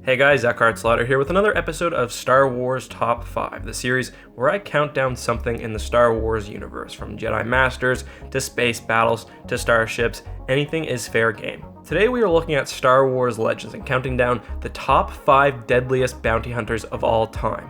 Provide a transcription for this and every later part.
Hey guys, Eckhart Slaughter here with another episode of Star Wars Top 5, the series where I count down something in the Star Wars universe, from Jedi Masters to space battles to starships, anything is fair game. Today we are looking at Star Wars Legends and counting down the top 5 deadliest bounty hunters of all time.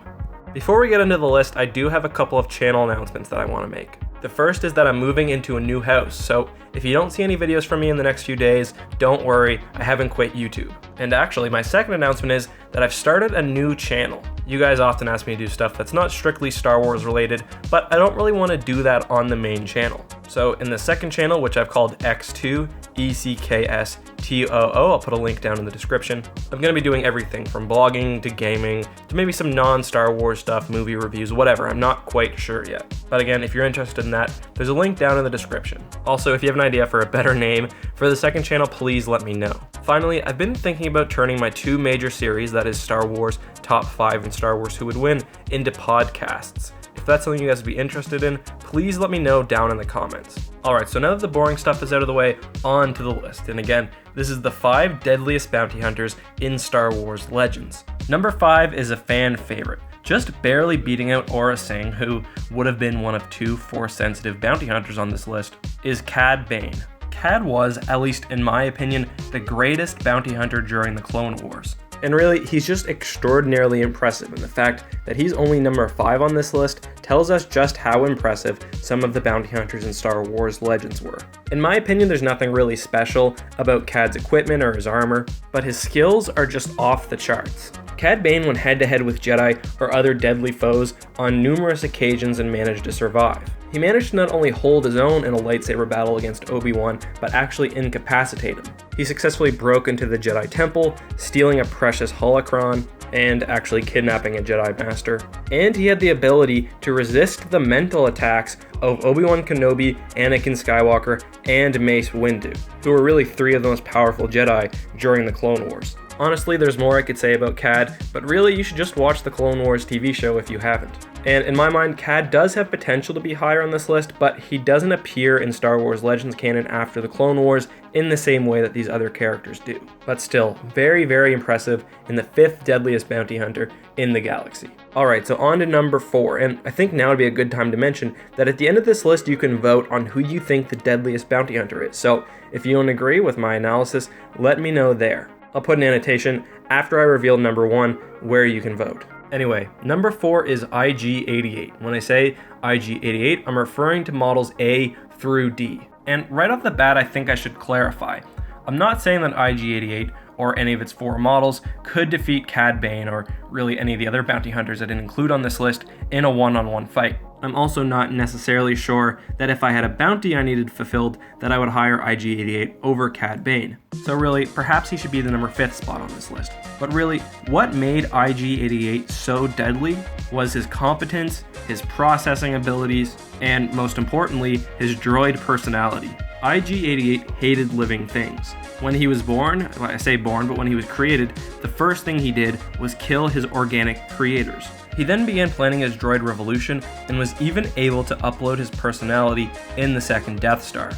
Before we get into the list, I do have a couple of channel announcements that I want to make. The first is that I'm moving into a new house, so if you don't see any videos from me in the next few days, don't worry, I haven't quit YouTube. And actually, my second announcement is that I've started a new channel. You guys often ask me to do stuff that's not strictly Star Wars related, but I don't really want to do that on the main channel. So in the second channel, which I've called X2, ECKSTOO, I'll put a link down in the description, I'm going to be doing everything from blogging to gaming to maybe some non-Star Wars stuff, movie reviews, whatever, I'm not quite sure yet. But again, if you're interested in that, there's a link down in the description. Also, if you have an idea for a better name for the second channel, please let me know. Finally, I've been thinking about turning my two major series, that is Star Wars Top 5 and Star Wars Who Would Win, into podcasts. If that's something you guys would be interested in, please let me know down in the comments. Alright, so now that the boring stuff is out of the way, on to the list. And again, this is the 5 deadliest bounty hunters in Star Wars Legends. Number 5 is a fan favorite, just barely beating out Aurra Sing, who would have been one of 2 Force-sensitive bounty hunters on this list, is Cad Bane. Cad was, at least in my opinion, the greatest bounty hunter during the Clone Wars. And really, he's just extraordinarily impressive, and the fact that he's only number 5 on this list tells us just how impressive some of the bounty hunters in Star Wars Legends were. In my opinion, there's nothing really special about Cad's equipment or his armor, but his skills are just off the charts. Cad Bane went head-to-head with Jedi or other deadly foes on numerous occasions and managed to survive. He managed to not only hold his own in a lightsaber battle against Obi-Wan, but actually incapacitate him. He successfully broke into the Jedi Temple, stealing a precious holocron, and actually kidnapping a Jedi Master. And he had the ability to resist the mental attacks of Obi-Wan Kenobi, Anakin Skywalker, and Mace Windu, who were really 3 of the most powerful Jedi during the Clone Wars. Honestly, there's more I could say about Cad, but really you should just watch the Clone Wars TV show if you haven't. And in my mind, Cad does have potential to be higher on this list, but he doesn't appear in Star Wars Legends canon after the Clone Wars in the same way that these other characters do. But still, very, very impressive, and the 5th deadliest bounty hunter in the galaxy. Alright, so on to number 4, and I think now would be a good time to mention that at the end of this list you can vote on who you think the deadliest bounty hunter is. So if you don't agree with my analysis, let me know there. I'll put an annotation after I reveal number 1 where you can vote. Anyway, number 4 is IG-88. When I say IG-88, I'm referring to models A through D. And right off the bat, I think I should clarify. I'm not saying that IG-88 or any of its 4 models could defeat Cad Bane or really any of the other bounty hunters I didn't include on this list in a one-on-one fight. I'm also not necessarily sure that if I had a bounty I needed fulfilled that I would hire IG-88 over Cad Bane. So really, perhaps he should be the number 5th spot on this list. But really, what made IG-88 so deadly was his competence, his processing abilities, and most importantly, his droid personality. IG-88 hated living things. When he was born, well, I say born, but when he was created, the first thing he did was kill his organic creators. He then began planning his droid revolution and was even able to upload his personality in the second Death Star.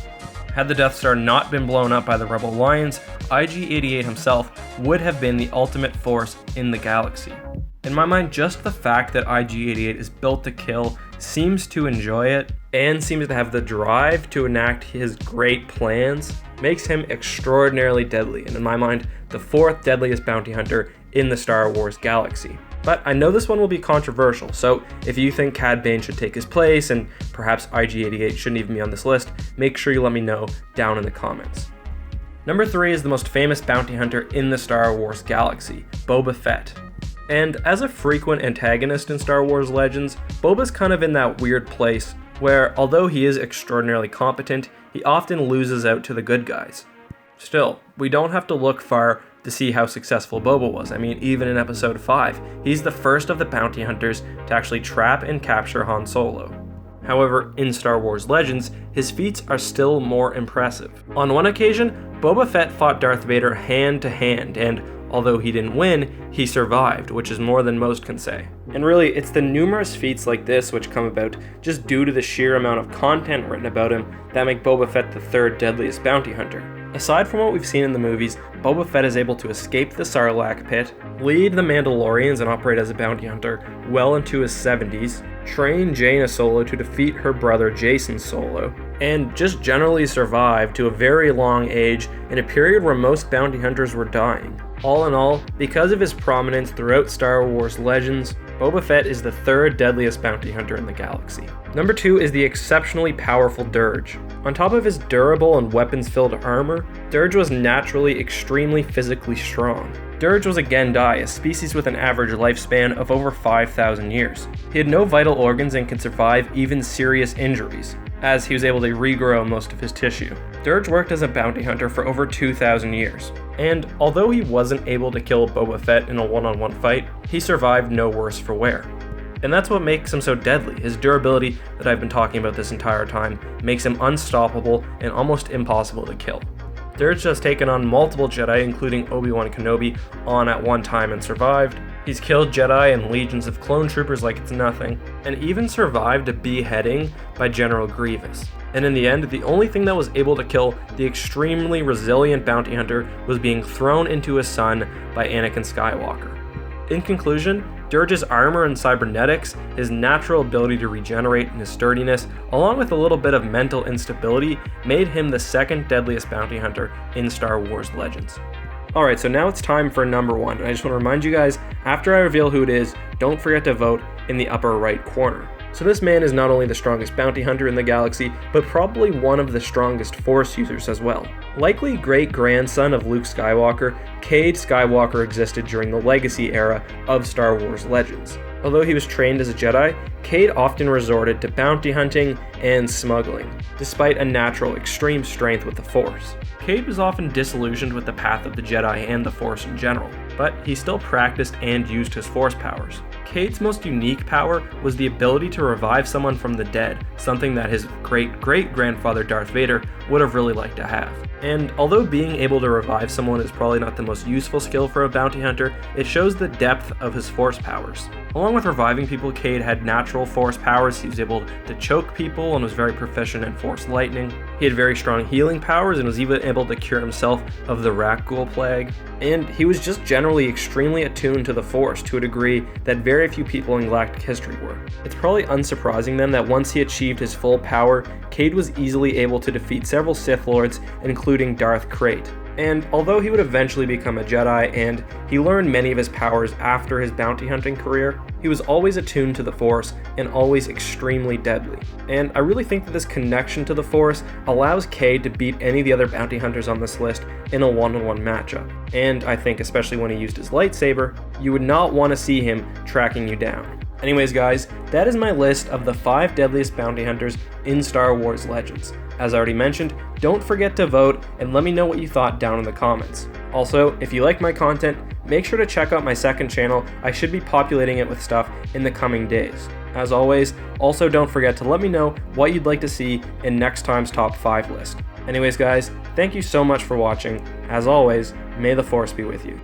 Had the Death Star not been blown up by the Rebel Alliance, IG-88 himself would have been the ultimate force in the galaxy. In my mind, just the fact that IG-88 is built to kill, seems to enjoy it, and seems to have the drive to enact his great plans, makes him extraordinarily deadly, and in my mind, the 4th deadliest bounty hunter in the Star Wars galaxy. But I know this one will be controversial, so if you think Cad Bane should take his place, and perhaps IG-88 shouldn't even be on this list, make sure you let me know down in the comments. Number 3 is the most famous bounty hunter in the Star Wars galaxy, Boba Fett. And as a frequent antagonist in Star Wars Legends, Boba's kind of in that weird place where, although he is extraordinarily competent, he often loses out to the good guys. Still, we don't have to look far to see how successful Boba was. I mean, even in episode 5, he's the first of the bounty hunters to actually trap and capture Han Solo. However, in Star Wars Legends, his feats are still more impressive. On one occasion, Boba Fett fought Darth Vader hand to hand, and although he didn't win, he survived, which is more than most can say. And really, it's the numerous feats like this which come about just due to the sheer amount of content written about him that make Boba Fett the 3rd deadliest bounty hunter. Aside from what we've seen in the movies, Boba Fett is able to escape the Sarlacc pit, lead the Mandalorians and operate as a bounty hunter well into his 70s, train Jaina Solo to defeat her brother Jason Solo, and just generally survive to a very long age in a period where most bounty hunters were dying. All in all, because of his prominence throughout Star Wars Legends, Boba Fett is the third deadliest bounty hunter in the galaxy. Number 2 is the exceptionally powerful Dirge. On top of his durable and weapons-filled armor, Dirge was naturally extremely physically strong. Dirge was a Gendai, a species with an average lifespan of over 5,000 years. He had no vital organs and could survive even serious injuries, as he was able to regrow most of his tissue. Dirge worked as a bounty hunter for over 2,000 years, and although he wasn't able to kill Boba Fett in a one-on-one fight, he survived no worse for wear. And that's what makes him so deadly. His durability that I've been talking about this entire time makes him unstoppable and almost impossible to kill. Dirge has taken on multiple Jedi, including Obi-Wan Kenobi, on at one time and survived. He's killed Jedi and legions of clone troopers like it's nothing, and even survived a beheading by General Grievous. And in the end, the only thing that was able to kill the extremely resilient bounty hunter was being thrown into his sun by Anakin Skywalker. In conclusion, Dirge's armor and cybernetics, his natural ability to regenerate, and his sturdiness, along with a little bit of mental instability, made him the second deadliest bounty hunter in Star Wars Legends. Alright, so now it's time for number 1, and I just want to remind you guys, after I reveal who it is, don't forget to vote in the upper right corner. So this man is not only the strongest bounty hunter in the galaxy, but probably one of the strongest Force users as well. Likely great-grandson of Luke Skywalker, Cade Skywalker existed during the Legacy era of Star Wars Legends. Although he was trained as a Jedi, Cade often resorted to bounty hunting and smuggling, despite a natural extreme strength with the Force. Cade was often disillusioned with the path of the Jedi and the Force in general, but he still practiced and used his Force powers. Cade's most unique power was the ability to revive someone from the dead, something that his great-great-grandfather Darth Vader would have really liked to have. And although being able to revive someone is probably not the most useful skill for a bounty hunter, it shows the depth of his Force powers. Along with reviving people, Cade had natural Force powers. He was able to choke people and was very proficient in Force lightning. He had very strong healing powers and was even able to cure himself of the Rakghoul plague. And he was just generally extremely attuned to the Force to a degree that very few people in galactic history were. It's probably unsurprising then that once he achieved his full power, Cade was easily able to defeat several Sith Lords, including Darth Krayt. And although he would eventually become a Jedi and he learned many of his powers after his bounty hunting career, he was always attuned to the Force and always extremely deadly. And I really think that this connection to the Force allows Cade to beat any of the other bounty hunters on this list in a one-on-one matchup. And I think especially when he used his lightsaber, you would not want to see him tracking you down. Anyways guys, that is my list of the 5 deadliest bounty hunters in Star Wars Legends. As I already mentioned, don't forget to vote and let me know what you thought down in the comments. Also, if you like my content, make sure to check out my second channel. I should be populating it with stuff in the coming days. As always, also don't forget to let me know what you'd like to see in next time's top 5 list. Anyways guys, thank you so much for watching. As always, may the Force be with you.